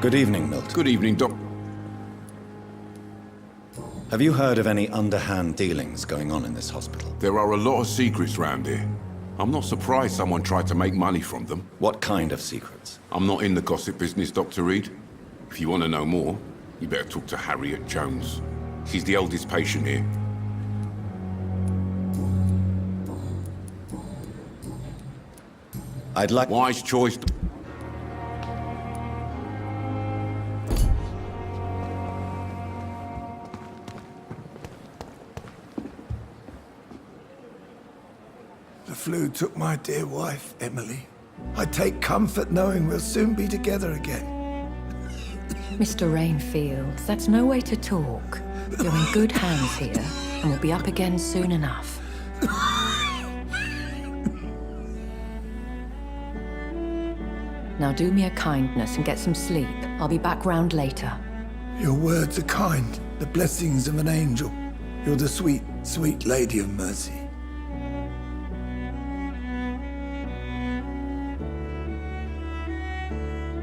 Good evening, Milton. Good evening, Doc. Have you heard of any underhand dealings going on in this hospital? There are a lot of secrets round here. I'm not surprised someone tried to make money from them. What kind of secrets? I'm not in the gossip business, Dr. Reed. If you want to know more, you better talk to Harriet Jones. She's the oldest patient here. I'd like... Wise choice. The flu took my dear wife, Emily. I take comfort knowing we'll soon be together again. Mr. Rainfield, that's no way to talk. You're in good hands here, and we'll be up again soon enough. Now do me a kindness and get some sleep. I'll be back round later. Your words are kind, the blessings of an angel. You're the sweet, sweet Lady of Mercy.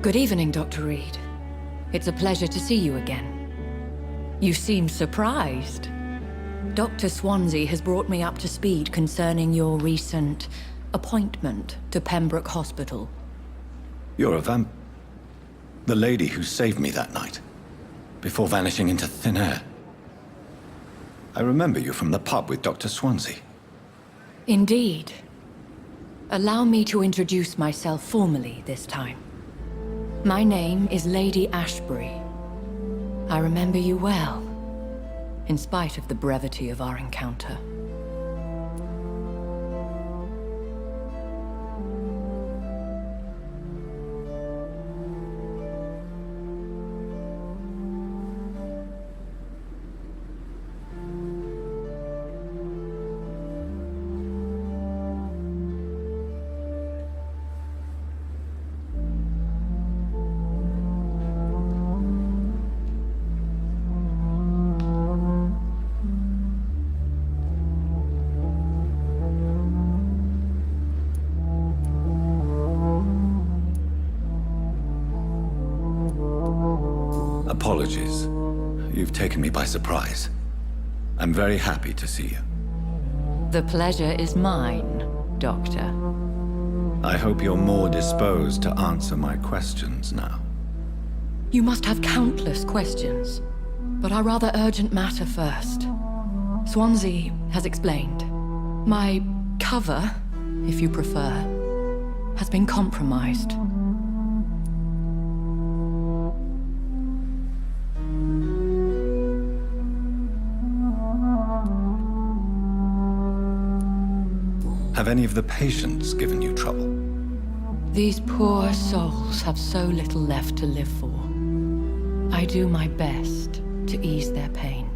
Good evening, Dr. Reed. It's a pleasure to see you again. You seem surprised. Dr. Swansea has brought me up to speed concerning your recent appointment to Pembroke Hospital. You're a the lady who saved me that night, before vanishing into thin air. I remember you from the pub with Dr. Swansea. Indeed. Allow me to introduce myself formally this time. My name is Lady Ashbury. I remember you well, in spite of the brevity of our encounter. Apologies. You've taken me by surprise. I'm very happy to see you. The pleasure is mine, Doctor. I hope you're more disposed to answer my questions now. You must have countless questions, but our rather urgent matter first. Swansea has explained. My cover, if you prefer, has been compromised. Have any of the patients given you trouble? These poor souls have so little left to live for. I do my best to ease their pain.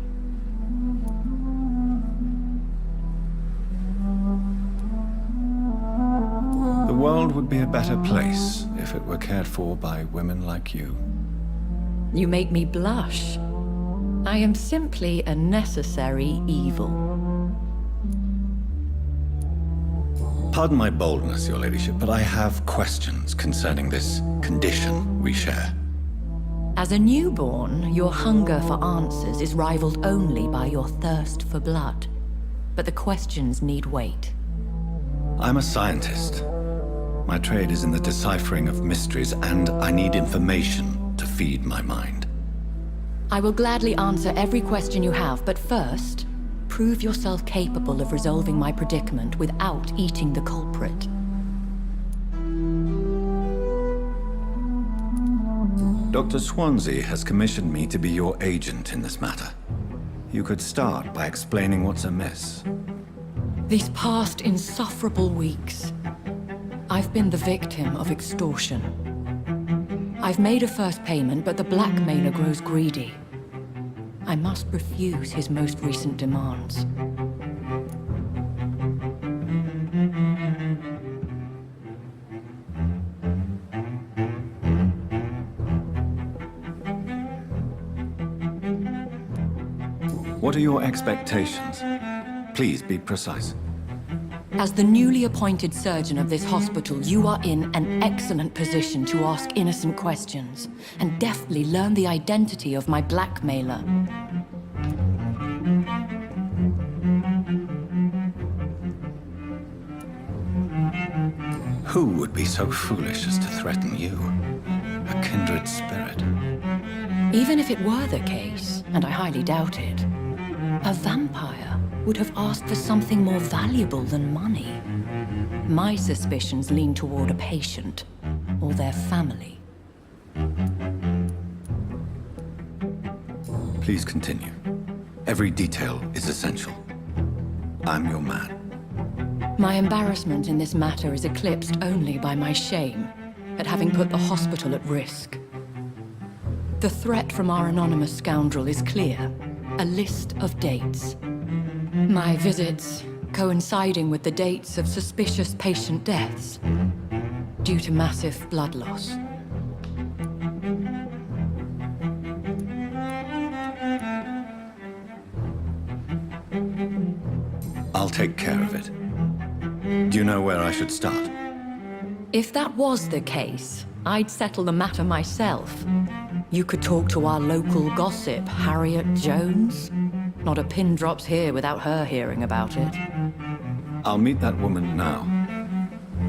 The world would be a better place if it were cared for by women like you. You make me blush. I am simply a necessary evil. Pardon my boldness, your ladyship, but I have questions concerning this condition we share. As a newborn, your hunger for answers is rivaled only by your thirst for blood. But the questions need wait. I'm a scientist. My trade is in the deciphering of mysteries, and I need information to feed my mind. I will gladly answer every question you have, but first, prove yourself capable of resolving my predicament without eating the culprit. Dr. Swansea has commissioned me to be your agent in this matter. You could start by explaining what's amiss. These past insufferable weeks, I've been the victim of extortion. I've made a first payment, but the blackmailer grows greedy. I must refuse his most recent demands. What are your expectations? Please be precise. As the newly appointed surgeon of this hospital, you are in an excellent position to ask innocent questions and deftly learn the identity of my blackmailer. Who would be so foolish as to threaten you? A kindred spirit. Even if it were the case, and I highly doubt it, a vampire would have asked for something more valuable than money. My suspicions lean toward a patient or their family. Please continue. Every detail is essential. I'm your man. My embarrassment in this matter is eclipsed only by my shame at having put the hospital at risk. The threat from our anonymous scoundrel is clear. A list of dates. My visits coinciding with the dates of suspicious patient deaths due to massive blood loss. I'll take care of it. Do you know where I should start? If that was the case, I'd settle the matter myself. You could talk to our local gossip, Harriet Jones. Not a pin drops here without her hearing about it. I'll meet that woman now.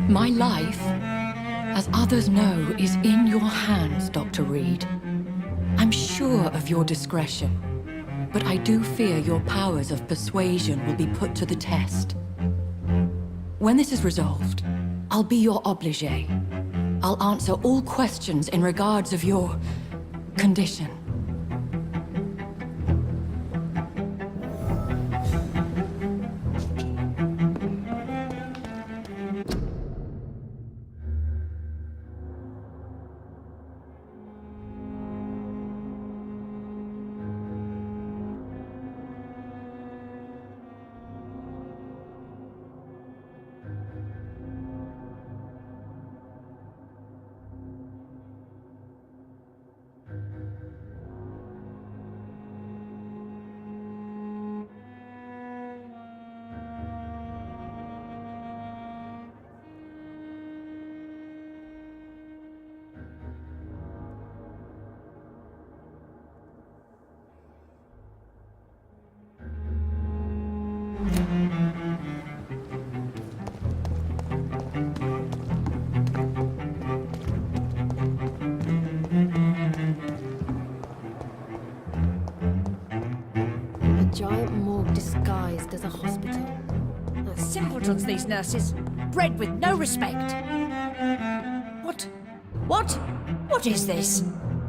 My life, as others know, is in your hands, Dr. Reed. I'm sure of your discretion, but I do fear your powers of persuasion will be put to the test. When this is resolved, I'll be your obligé. I'll answer all questions in regards of your condition. Giant morgue disguised as a hospital. Simpletons, these nurses. Bred with no respect. What is this?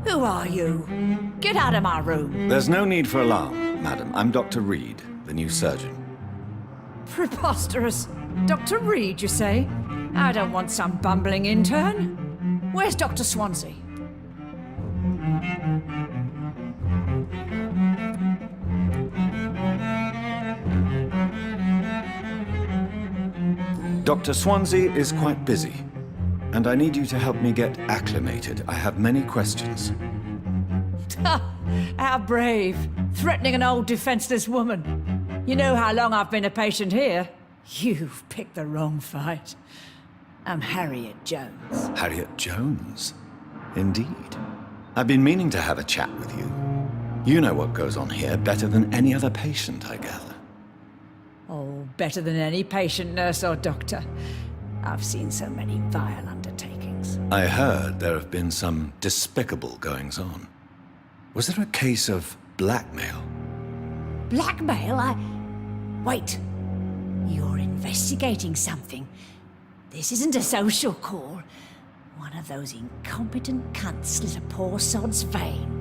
Who are you? Get out of my room. There's no need for alarm, madam. I'm Dr. Reed, the new surgeon. Preposterous. Dr. Reed, you say? I don't want some bumbling intern. Where's Dr. Swansea? Dr. Swansea is quite busy. and I need you to help me get acclimated. I have many questions. How brave. Threatening an old defenseless woman. You know how long I've been a patient here? You've picked the wrong fight. I'm Harriet Jones. Harriet Jones? Indeed. I've been meaning to have a chat with you. You know what goes on here better than any other patient, I gather. Oh, better than any patient, nurse or doctor. I've seen so many vile undertakings. I heard there have been some despicable goings-on. Was there a case of blackmail? Blackmail? Wait. You're investigating something. This isn't a social call. One of those incompetent cunts slit a poor sod's vein.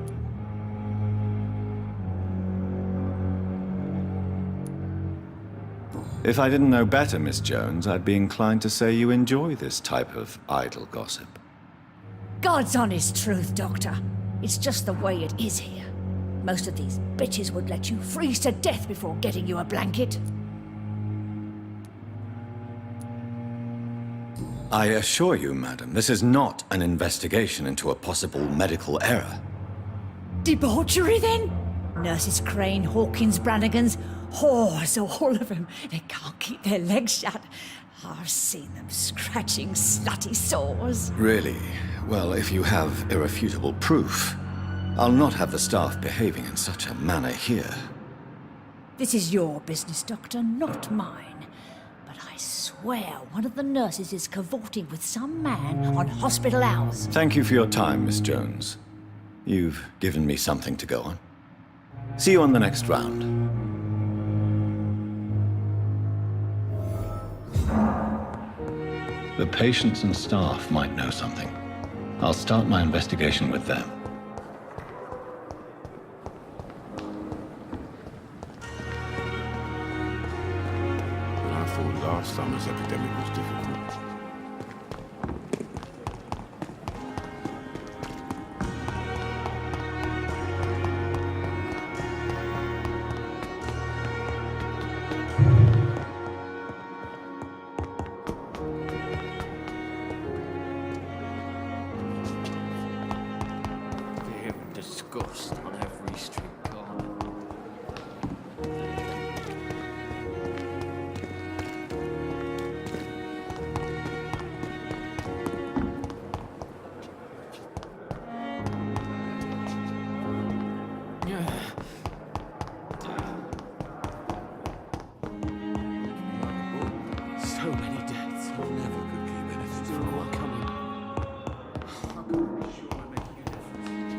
If I didn't know better, Miss Jones, I'd be inclined to say you enjoy this type of idle gossip. God's honest truth, Doctor. It's just the way it is here. Most of these bitches would let you freeze to death before getting you a blanket. I assure you, madam, this is not an investigation into a possible medical error. Debauchery, then? Nurses Crane, Hawkins, Brannigans, whores, all of them. They can't keep their legs shut. I've seen them scratching slutty sores. Really? Well, if you have irrefutable proof, I'll not have the staff behaving in such a manner here. This is your business, Doctor, not mine. But I swear one of the nurses is cavorting with some man on hospital hours. Thank you for your time, Miss Jones. You've given me something to go on. See you on the next round. The patients and staff might know something. I'll start my investigation with them. I thought last summer's epidemic was difficult. Disgust on every street corner. So many deaths. Never could keep anything from what coming. I'm pretty sure I'm making a difference.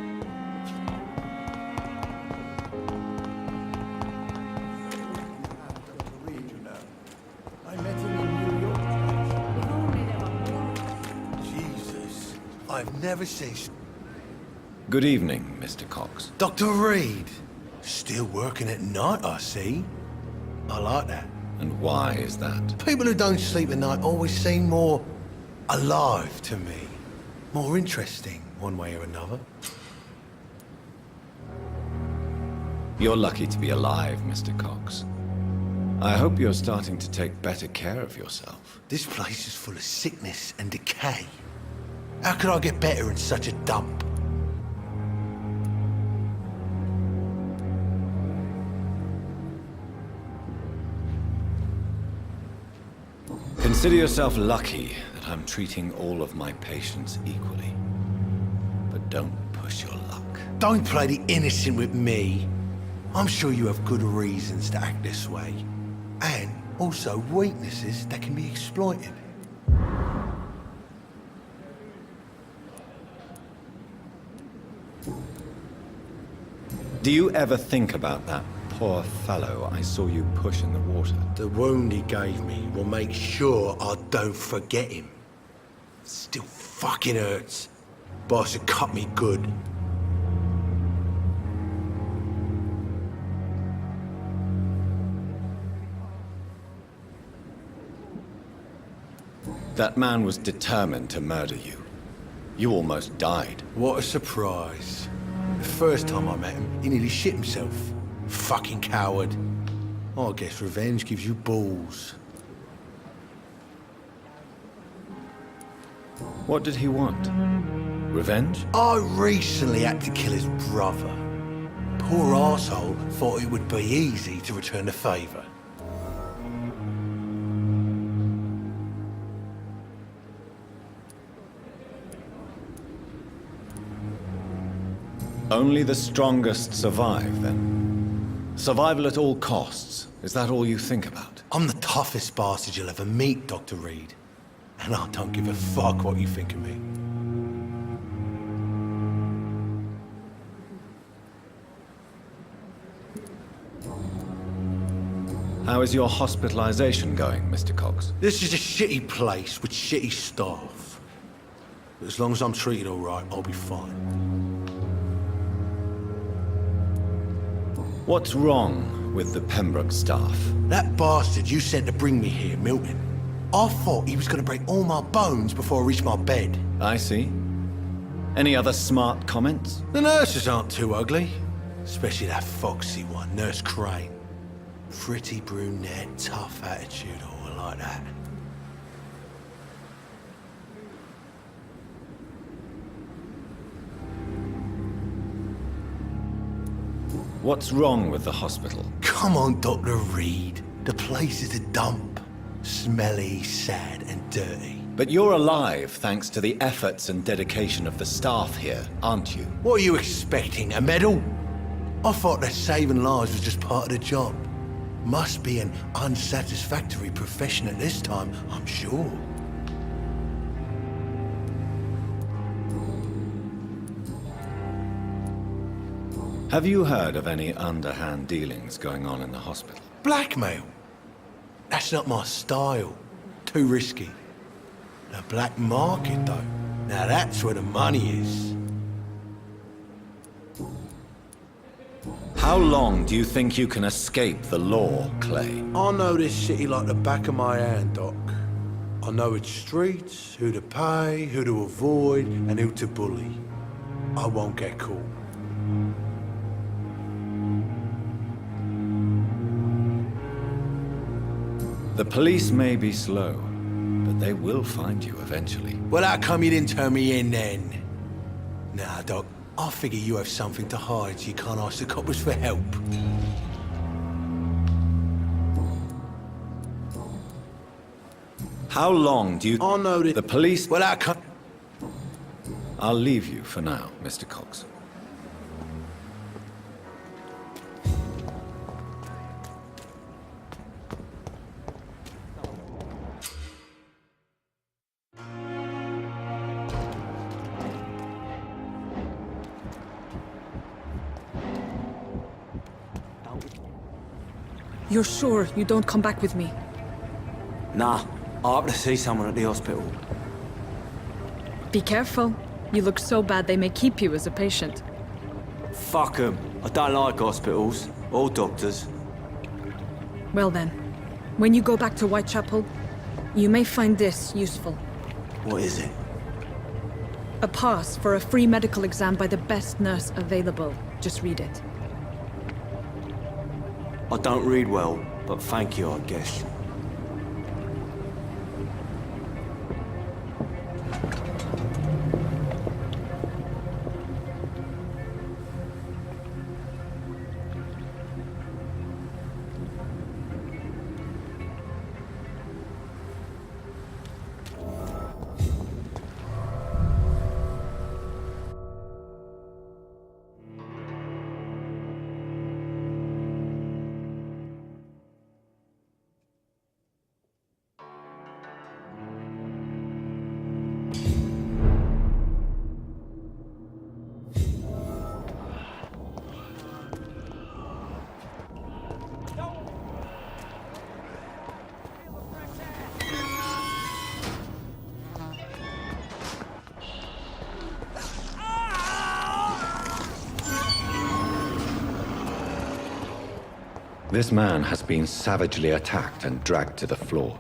I met him in New York. If only there were more. Jesus, I've never seen... Good evening, Mr. Cox. Dr. Reed. Still working at night, I see. I like that. And why is that? People who don't sleep at night always seem more alive to me. More interesting, one way or another. You're lucky to be alive, Mr. Cox. I hope you're starting to take better care of yourself. This place is full of sickness and decay. How could I get better in such a dump? Consider yourself lucky that I'm treating all of my patients equally. But don't push your luck. Don't play the innocent with me. I'm sure you have good reasons to act this way. And also weaknesses that can be exploited. Do you ever think about that poor fellow I saw you push in the water? The wound he gave me will make sure I don't forget him. Still fucking hurts. Boss had cut me good. That man was determined to murder you. You almost died. What a surprise. The first time I met him, he nearly shit himself. Fucking coward. I guess revenge gives you balls. What did he want? Revenge? I recently had to kill his brother. Poor arsehole thought it would be easy to return the favour. Only the strongest survive, then? Survival at all costs. Is that all you think about? I'm the toughest bastard you'll ever meet, Dr. Reed. And I don't give a fuck what you think of me. How is your hospitalization going, Mr. Cox? This is a shitty place with shitty staff. But as long as I'm treated all right, I'll be fine. What's wrong with the Pembroke staff? That bastard you sent to bring me here, Milton, I thought he was going to break all my bones before I reached my bed. I see. Any other smart comments? The nurses aren't too ugly. Especially that foxy one, Nurse Crane. Pretty brunette, tough attitude, oh, I like that. What's wrong with the hospital? Come on, Dr. Reed. The place is a dump. Smelly, sad, and dirty. But you're alive thanks to the efforts and dedication of the staff here, aren't you? What are you expecting, a medal? I thought that saving lives was just part of the job. Must be an unsatisfactory profession at this time, I'm sure. Have you heard of any underhand dealings going on in the hospital? Blackmail? That's not my style. Too risky. The black market, though. Now that's where the money is. How long do you think you can escape the law, Clay? I know this city like the back of my hand, Doc. I know its streets, who to pay, who to avoid, and who to bully. I won't get caught. The police may be slow, but they will find you eventually. Well, how come you didn't turn me in then? Nah, Doc. I figure you have something to hide so you can't ask the coppers for help. How long do you... I know that... The police... Well, how come... I'll leave you for now, Mr. Cox. You're sure you don't come back with me? Nah, I have to see someone at the hospital. Be careful. You look so bad they may keep you as a patient. Fuck 'em. I don't like hospitals, or doctors. Well then, when you go back to Whitechapel, you may find this useful. What is it? A pass for a free medical exam by the best nurse available. Just read it. I don't read well, but thank you, I guess. This man has been savagely attacked and dragged to the floor.